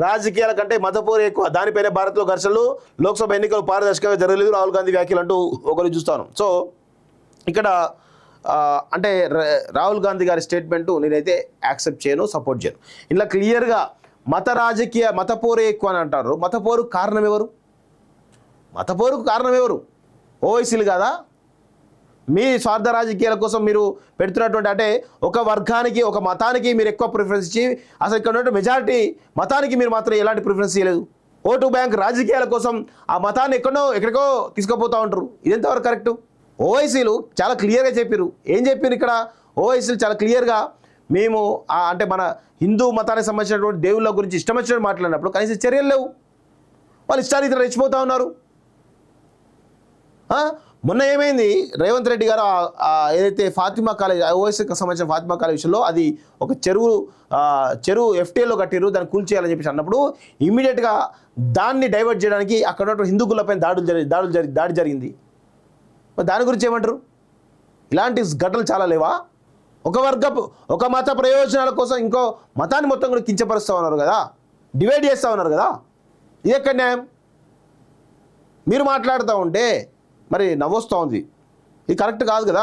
రాజకీయాల కంటే మతపోరు ఎక్కువ, దానిపైన భారత్లో ఘర్షణలు, లోక్సభ ఎన్నికలు పారదర్శకంగా జరగలేదు, రాహుల్ గాంధీ వ్యాఖ్యలు అంటూ ఒకరు చూస్తాను. సో ఇక్కడ అంటే రాహుల్ గాంధీ గారి స్టేట్మెంటు నేనైతే యాక్సెప్ట్ చేయను, సపోర్ట్ చేయను. ఇలా క్లియర్గా మతపోరే ఎక్కువ అని అంటారు. మతపోరుకు కారణం ఎవరు? మతపోరుకు కారణం ఎవరు? ఓవైసీలు కాదా? మీ స్వార్థ రాజకీయాల కోసం మీరు పెడుతున్నటువంటి, అంటే ఒక వర్గానికి ఒక మతానికి మీరు ఎక్కువ ప్రిఫరెన్స్ ఇచ్చి అసలు ఇక్కడ ఉన్నటువంటి మెజారిటీ మతానికి మీరు మాత్రం ఎలాంటి ప్రిఫరెన్స్ ఇవ్వలేదు. ఓటు బ్యాంక్ రాజకీయాల కోసం ఆ మతాన్ని ఎక్కడికో తీసుకుపోతూ ఉంటారు. ఇది ఎంతవరకు కరెక్టు? ఓవైసీలు చాలా క్లియర్గా చెప్పారు. ఏం చెప్పారు ఇక్కడ? ఓవైసీలు చాలా క్లియర్గా మేము అంటే మన హిందూ మతానికి సంబంధించినటువంటి దేవుళ్ళ గురించి ఇష్టం వచ్చినట్టు మాట్లాడినప్పుడు కనీసం చర్యలు లేవు. వాళ్ళు ఇష్టారీతిలో రెచ్చిపోతూ ఉన్నారు. మొన్న ఏమైంది, రేవంత్ రెడ్డి గారు ఏదైతే ఫాతిమా కాలేజ్, ఓవైసీకి సంబంధించిన ఫాతిమా కాలేజ్ విషయంలో అది ఒక చెరువు FTA కట్టిరు, దాన్ని కూల్చేయాలని చెప్పేసి అన్నప్పుడు ఇమ్మీడియట్గా దాన్ని డైవర్ట్ చేయడానికి అక్కడ ఉన్నటువంటి హిందూ గుళ్ళపైన దాడి జరిగింది. మరి దాని గురించి ఏమంటారు? ఇలాంటి ఘటనలు చాలా లేవా? ఒక మత ప్రయోజనాల కోసం ఇంకో మతాన్ని మొత్తం కూడా కించపరుస్తూ ఉన్నారు కదా, డివైడ్ చేస్తూ ఉన్నారు కదా. ఇది ఎక్కడ న్యాయం? మీరు మాట్లాడుతూ ఉంటే మరి నవ్వొస్తూ ఉంది. ఇది కరెక్ట్ కాదు కదా.